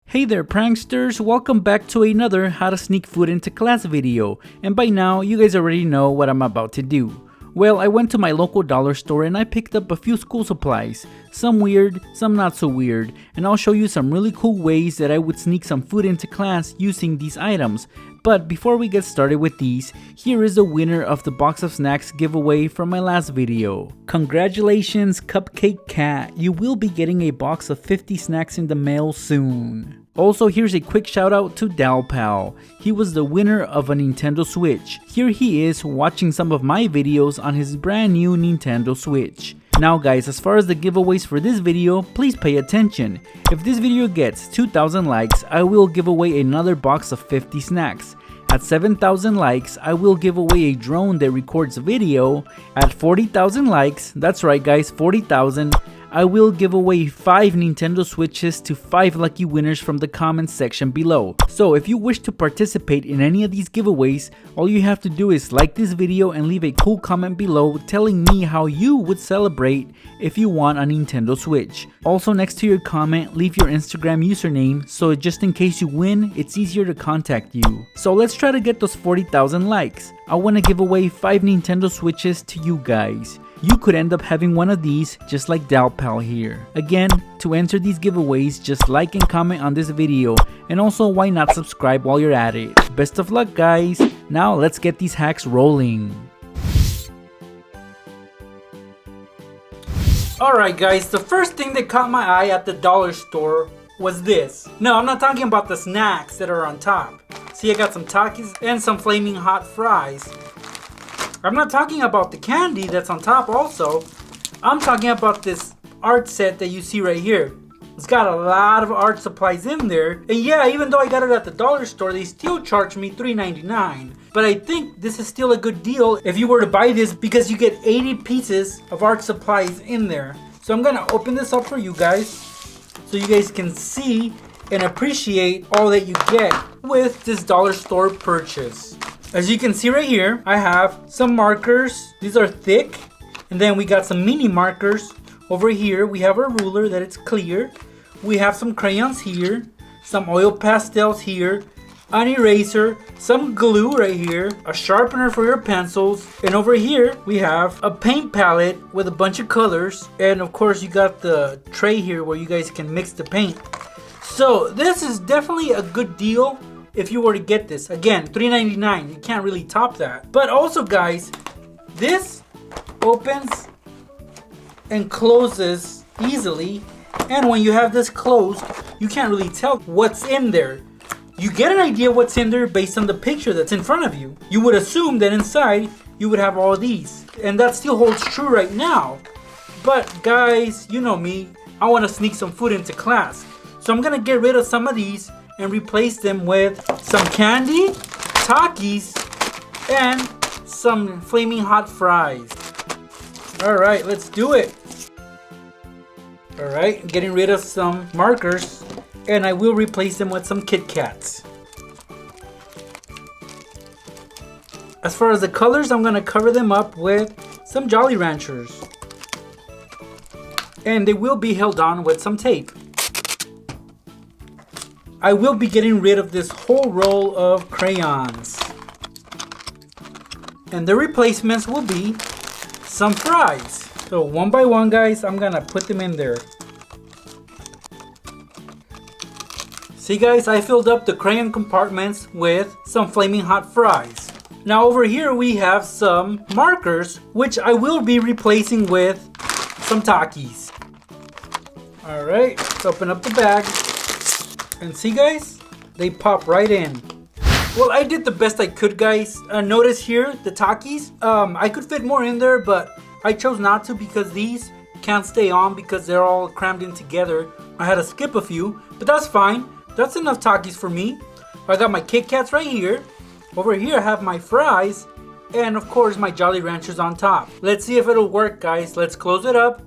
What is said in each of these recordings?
Hey there pranksters, welcome back to another how to sneak food into class video, and by now you guys already know what I'm about to do. Well, I went to my local dollar store and I picked up a few school supplies, some weird, some not so weird, and I'll show you some really cool ways that I would sneak some food into class using these items. But before we get started with these, here is the winner of the box of snacks giveaway from my last video. Congratulations Cupcake Cat, you will be getting a box of 50 snacks in the mail soon. Also, here's a quick shout out to Dalpal. He was the winner of a Nintendo Switch. Here he is watching some of my videos on his brand new Nintendo Switch. Now guys, as far as the giveaways for this video, please pay attention. If this video gets 2,000 likes, I will give away another box of 50 snacks. At 7,000 likes, I will give away a drone that records video. At 40,000 likes, that's right guys, 40,000, I will give away 5 Nintendo Switches to 5 lucky winners from the comments section below. So if you wish to participate in any of these giveaways, all you have to do is like this video and leave a cool comment below telling me how you would celebrate if you won a Nintendo Switch. Also, next to your comment, leave your Instagram username so just in case you win, it's easier to contact you. So let's try to get those 40,000 likes. I want to give away 5 Nintendo Switches to you guys. You could end up having one of these just like Dalpal here. Again, to enter these giveaways, just like and comment on this video, and also why not subscribe while you're at it. Best of luck guys! Now let's get these hacks rolling. Alright guys, the first thing that caught my eye at the dollar store was this. No, I'm not talking about the snacks that are on top. See, I got some Takis and some flaming hot fries. I'm not talking about the candy that's on top also. I'm talking about this art set that you see right here. It's got a lot of art supplies in there. And yeah, even though I got it at the dollar store, they still charged me $3.99. But I think this is still a good deal if you were to buy this because you get 80 pieces of art supplies in there. So I'm gonna open this up for you guys so you guys can see and appreciate all that you get with this dollar store purchase. As you can see right here, I have some markers. These are thick. And then we got some mini markers. Over here, we have a ruler that it's clear. We have some crayons here. Some oil pastels here. An eraser. Some glue right here. A sharpener for your pencils. And over here, we have a paint palette with a bunch of colors. And of course, you got the tray here where you guys can mix the paint. So this is definitely a good deal. If you were to get this, again, $3.99, you can't really top that. But also guys, this opens and closes easily, and when you have this closed, you can't really tell what's in there. You get an idea what's in there based on the picture that's in front of you. You would assume that inside you would have all these, and that still holds true right now. But guys, you know me, I want to sneak some food into class, so I'm gonna get rid of some of these and replace them with some candy, Takis, and some flaming hot fries. Alright, let's do it. Alright, getting rid of some markers, and I will replace them with some Kit Kats. As far as the colors, I'm gonna cover them up with some Jolly Ranchers. And they will be held on with some tape. I will be getting rid of this whole roll of crayons. And the replacements will be some fries. So one by one guys, I'm gonna put them in there. See guys, I filled up the crayon compartments with some flaming hot fries. Now over here we have some markers, which I will be replacing with some Takis. Alright, let's open up the bag. And see guys, they pop right in. Well, I did the best I could guys. Notice here, the Takis, I could fit more in there, but I chose not to because these can't stay on because they're all crammed in together. I had to skip a few, but that's fine. That's enough Takis for me. I got my Kit Kats right here. Over here I have my fries. And of course my Jolly Ranchers on top. Let's see if it'll work guys. Let's close it up.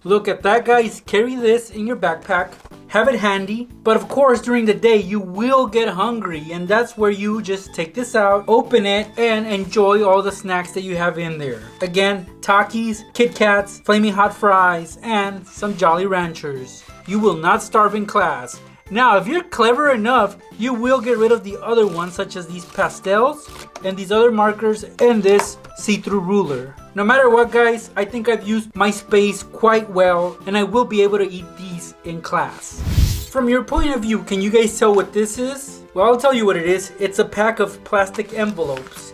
Look at that guys. Carry this in your backpack. Have it handy, but of course during the day you will get hungry, and that's where you just take this out, open it, and enjoy all the snacks that you have in there. Again, Takis, Kit Kats, flaming hot fries, and some Jolly Ranchers. you will not starve in class. Now, if you're clever enough, you will get rid of the other ones, such as these pastels and these other markers and this see-through ruler. No matter what, guys, I think I've used my space quite well, and I will be able to eat these in class. From your point of view, can you guys tell what this is? Well, I'll tell you what it is. It's a pack of plastic envelopes.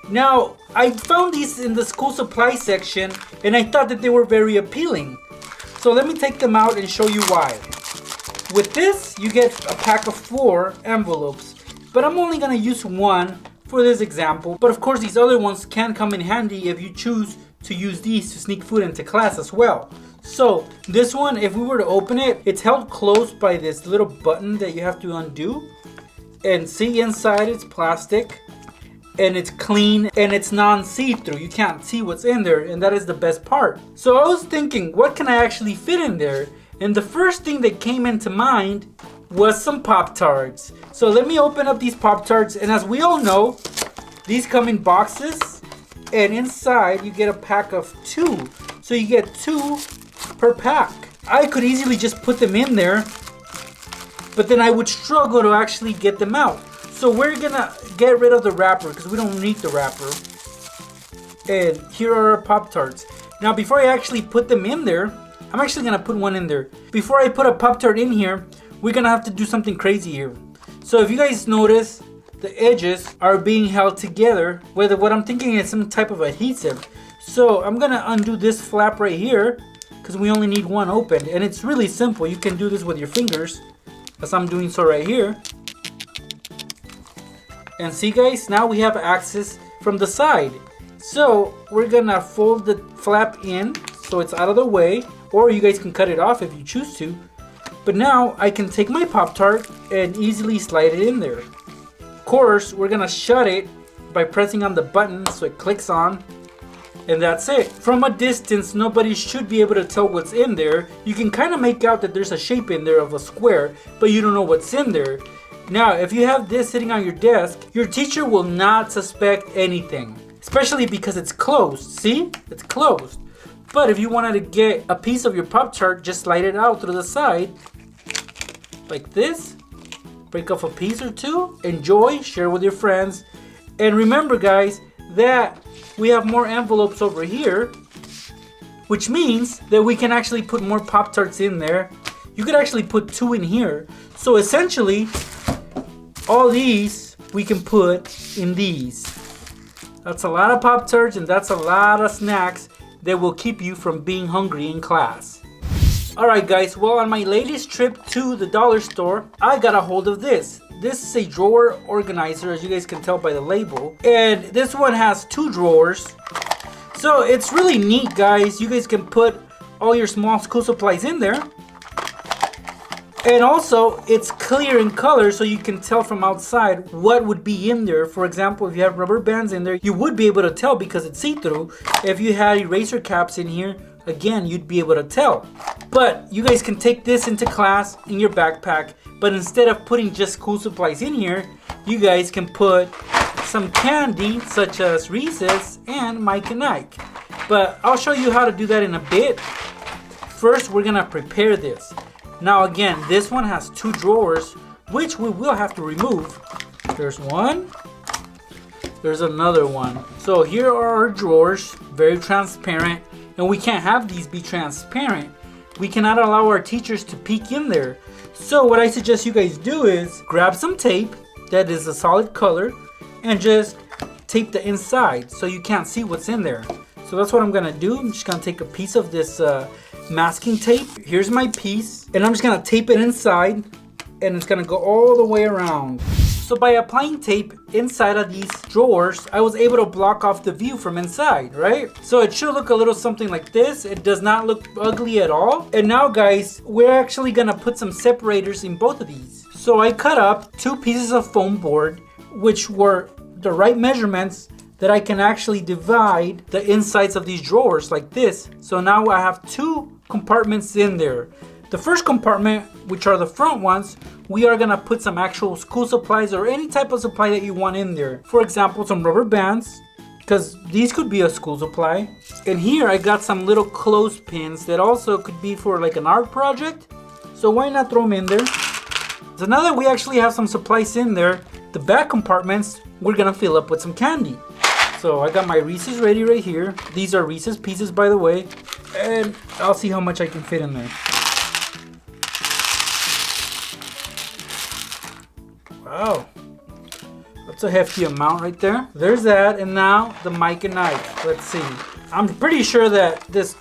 Now, I found these in the school supply section, and I thought that they were very appealing. So let me take them out and show you why. With this, you get a pack of 4 envelopes, but I'm only gonna use one for this example. But of course, these other ones can come in handy if you choose to use these to sneak food into class as well. So this one, if we were to open it, it's held closed by this little button that you have to undo. And see, inside it's plastic, and it's clean, and it's non-see-through. You can't see what's in there, and that is the best part. So I was thinking, what can I actually fit in there? And the first thing that came into mind was some Pop-Tarts. So let me open up these Pop-Tarts, and as we all know, these come in boxes, and inside you get a pack of 2. So you get 2 per pack. I could easily just put them in there, but then I would struggle to actually get them out. So we're gonna get rid of the wrapper because we don't need the wrapper. And here are our Pop-Tarts. Now before I actually put them in there, I'm actually gonna put one in there. Before I put a Pop-Tart in here, we're gonna have to do something crazy here. So if you guys notice, the edges are being held together with what I'm thinking is some type of adhesive. So I'm gonna undo this flap right here because we only need one open, and it's really simple. You can do this with your fingers, as I'm doing so right here. And see, guys, now we have access from the side. So we're gonna fold the flap in so it's out of the way, or you guys can cut it off if you choose to. But now I can take my Pop-Tart and easily slide it in there. Of course, we're gonna shut it by pressing on the button so it clicks on, and that's it. From a distance, nobody should be able to tell what's in there. You can kind of make out that there's a shape in there of a square, but you don't know what's in there. Now, if you have this sitting on your desk, your teacher will not suspect anything, especially because it's closed. See? It's closed. But if you wanted to get a piece of your Pop-Tart, just slide it out through the side, like this. Break off a piece or 2. Enjoy, share with your friends. And remember, guys, that we have more envelopes over here, which means that we can actually put more Pop-Tarts in there. You could actually put 2 in here. So essentially, all these we can put in these. That's a lot of Pop-Tarts, and that's a lot of snacks that will keep you from being hungry in class. Alright guys, well, on my latest trip to the dollar store, I got a hold of this. This is a drawer organizer, as you guys can tell by the label. And this one has 2 drawers. So it's really neat, guys. You guys can put all your small school supplies in there. And also, it's clear in color, so you can tell from outside what would be in there. For example, if you have rubber bands in there, you would be able to tell because it's see-through. If you had eraser caps in here, again, you'd be able to tell. But you guys can take this into class in your backpack. But instead of putting just school supplies in here, you guys can put some candy, such as Reese's and Mike and Ike. But I'll show you how to do that in a bit. First, we're gonna prepare this. Now again, this one has 2 drawers, which we will have to remove. There's one, there's another one. So here are our drawers, very transparent, and we can't have these be transparent. We cannot allow our teachers to peek in there. So what I suggest you guys do is grab some tape that is a solid color and just tape the inside so you can't see what's in there. So that's what I'm gonna do. I'm just gonna take a piece of this masking tape. Here's my piece, and I'm just gonna tape it inside, and it's gonna go all the way around. So by applying tape inside of these drawers, I was able to block off the view from inside, right? So it should look a little something like this. It does not look ugly at all. And now guys, we're actually gonna put some separators in both of these. So I cut up 2 pieces of foam board, which were the right measurements that I can actually divide the insides of these drawers like this. So now I have 2 compartments in there. The first compartment, which are the front ones, we are gonna put some actual school supplies or any type of supply that you want in there. For example, some rubber bands, because these could be a school supply. And here I got some little clothespins that also could be for like an art project. So why not throw them in there? So now that we actually have some supplies in there, the back compartments, we're gonna fill up with some candy. So I got my Reese's ready right here. These are Reese's Pieces, by the way. And I'll see how much I can fit in there. Wow. That's a hefty amount right there. There's that. And now the Mike and Ike. Let's see. I'm pretty sure that this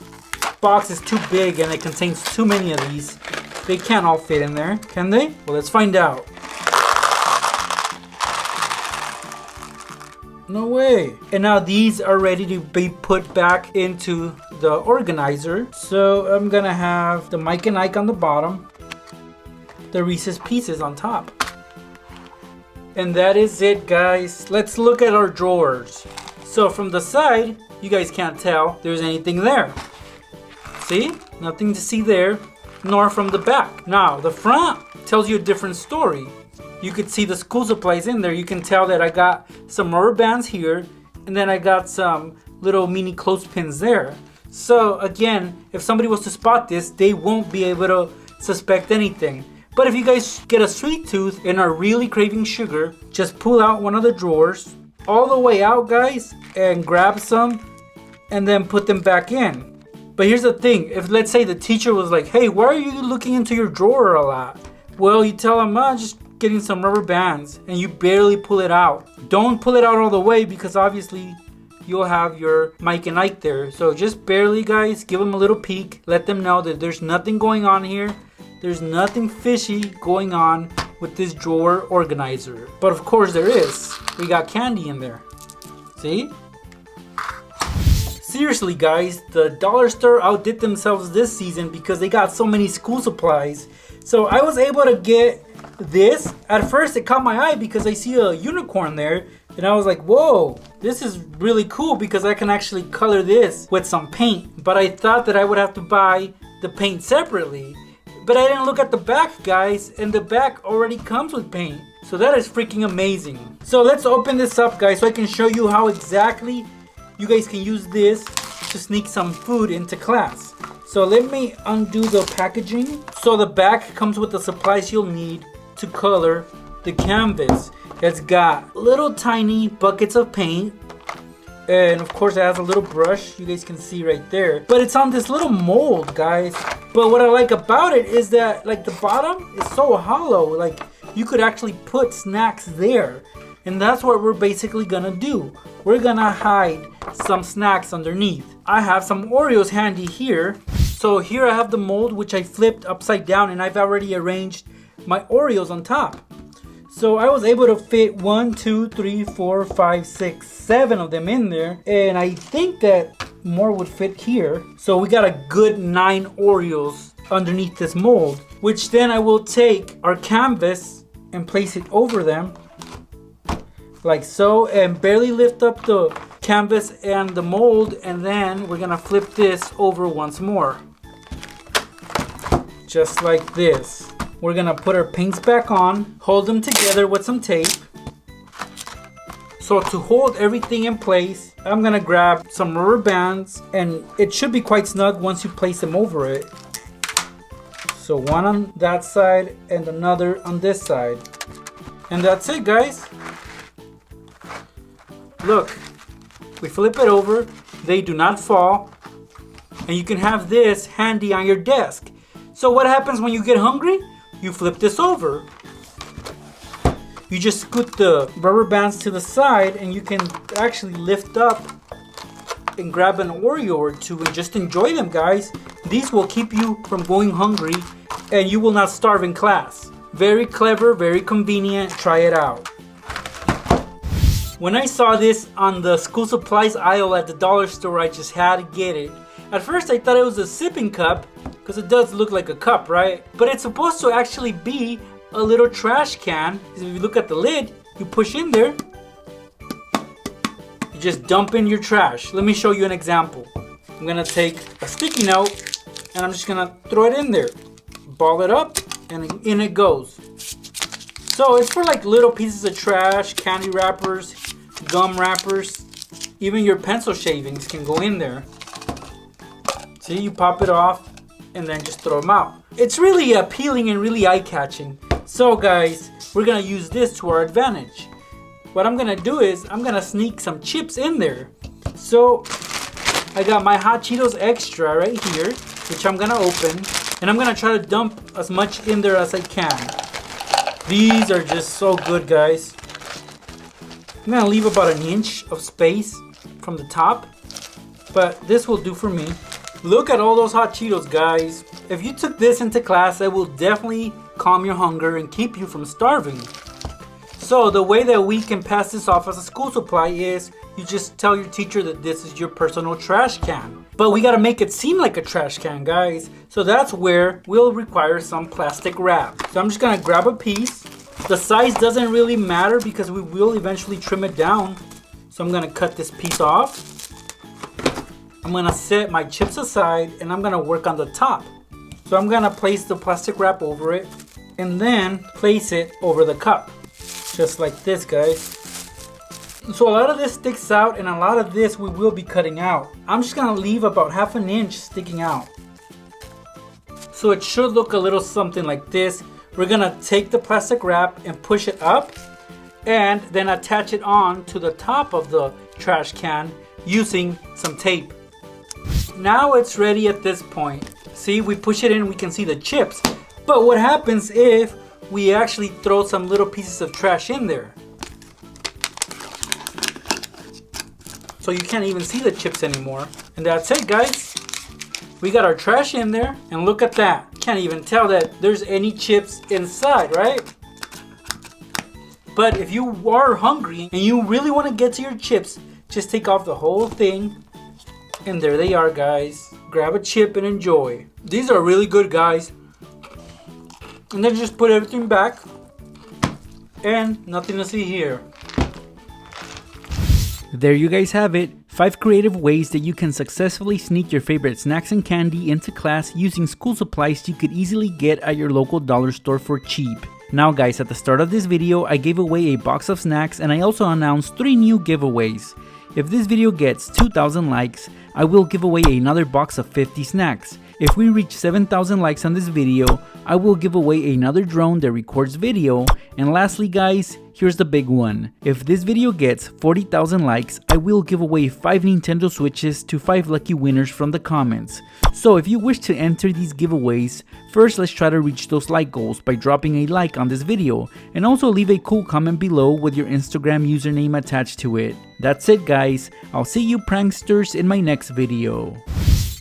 box is too big and it contains too many of these. They can't all fit in there, can they? Well, let's find out. No way. And now these are ready to be put back into the organizer. So I'm gonna have the Mike and Ike on the bottom, the Reese's Pieces on top. And that is it, guys. Let's look at our drawers. So from the side, you guys can't tell there's anything there. See? Nothing to see there, nor from the back. Now, the front tells you a different story. You could see the school supplies in there. You can tell that I got some rubber bands here, and then I got some little mini clothespins there. So again, if somebody was to spot this, they won't be able to suspect anything. But if you guys get a sweet tooth and are really craving sugar, just pull out one of the drawers all the way out, guys, and grab some and then put them back in. But here's the thing, if let's say the teacher was like, hey, why are you looking into your drawer a lot? Well, you tell them, just getting some rubber bands, and you barely pull it out. Don't pull it out all the way because obviously you'll have your Mike and Ike there. So just barely, guys, give them a little peek. Let them know that there's nothing going on here. There's nothing fishy going on with this drawer organizer. But of course there is. We got candy in there. See? Seriously, guys, the dollar store outdid themselves this season because they got so many school supplies. So I was able to get this. At first it caught my eye because I see a unicorn there. And I was like, whoa, this is really cool because I can actually color this with some paint. But I thought that I would have to buy the paint separately. But I didn't look at the back, guys, and the back already comes with paint. So that is freaking amazing. So let's open this up, guys, so I can show you how exactly you guys can use this to sneak some food into class. So let me undo the packaging. So the back comes with the supplies you'll need to color the canvas. It's got little tiny buckets of paint. And of course it has a little brush, you guys can see right there. But it's on this little mold, guys. But what I like about it is that like the bottom is so hollow, like you could actually put snacks there. And that's what we're basically gonna do. We're gonna hide some snacks underneath. I have some Oreos handy here. So here I have the mold which I flipped upside down and I've already arranged my Oreos on top. So I was able to fit 1, 2, 3, 4, 5, 6, 7 of them in there. And I think that more would fit here. So we got a good 9 Oreos underneath this mold, which then I will take our canvas and place it over them like so, and barely lift up the canvas and the mold, and then we're gonna flip this over once more. Just like this. We're gonna put our paints back on, hold them together with some tape. So to hold everything in place, I'm gonna grab some rubber bands, and it should be quite snug once you place them over it. So one on that side and another on this side. And that's it, guys. Look, we flip it over, they do not fall, and you can have this handy on your desk. So what happens when you get hungry? You flip this over. You just scoot the rubber bands to the side and you can actually lift up and grab an Oreo or two and just enjoy them, guys. These will keep you from going hungry and you will not starve in class. Very clever, very convenient. Try it out. When I saw this on the school supplies aisle at the dollar store, I just had to get it. At first I thought it was a sipping cup, because it does look like a cup, right? But it's supposed to actually be a little trash can. If you look at the lid, you push in there, you just dump in your trash. Let me show you an example. I'm gonna take a sticky note and I'm just gonna throw it in there. Ball it up and in it goes. So it's for like little pieces of trash, candy wrappers, gum wrappers, even your pencil shavings can go in there. See, you pop it off and then just throw them out. It's really appealing and really eye-catching. So guys, we're gonna use this to our advantage. What I'm gonna do is I'm gonna sneak some chips in there. So I got my hot Cheetos extra right here, which I'm gonna open, and I'm gonna try to dump as much in there as I can. These are just so good, guys. I'm gonna leave about an inch of space from the top, but this will do for me. Look at all those hot Cheetos, guys. If you took this into class, it will definitely calm your hunger and keep you from starving. So the way that we can pass this off as a school supply is you just tell your teacher that this is your personal trash can. But we gotta make it seem like a trash can, guys. So that's where we'll require some plastic wrap. So I'm just gonna grab a piece. The size doesn't really matter because we will eventually trim it down. So I'm gonna cut this piece off. I'm gonna set my chips aside and I'm gonna work on the top. So I'm gonna place the plastic wrap over it and then place it over the cup. Just like this, guys. So a lot of this sticks out and a lot of this we will be cutting out. I'm just gonna leave about ½ an inch sticking out. So it should look a little something like this. We're gonna take the plastic wrap and push it up and then attach it on to the top of the trash can using some tape. Now it's ready at this point. See, we push it in, we can see the chips. But what happens if we actually throw some little pieces of trash in there? So you can't even see the chips anymore. And that's it, guys. We got our trash in there, and look at that. Can't even tell that there's any chips inside, right? But if you are hungry and you really want to get to your chips, just take off the whole thing. And there they are, guys. Grab a chip and enjoy. These are really good, guys. And then just put everything back. And nothing to see here. There you guys have it. 5 creative ways that you can successfully sneak your favorite snacks and candy into class using school supplies you could easily get at your local dollar store for cheap. Now guys, at the start of this video, I gave away a box of snacks and I also announced 3 new giveaways. If this video gets 2,000 likes, I will give away another box of 50 snacks. If we reach 7,000 likes on this video, I will give away another drone that records video. And lastly guys, here's the big one. If this video gets 40,000 likes, I will give away 5 Nintendo Switches to 5 lucky winners from the comments. So if you wish to enter these giveaways, first let's try to reach those like goals by dropping a like on this video. And also leave a cool comment below with your Instagram username attached to it. That's it guys, I'll see you pranksters in my next video.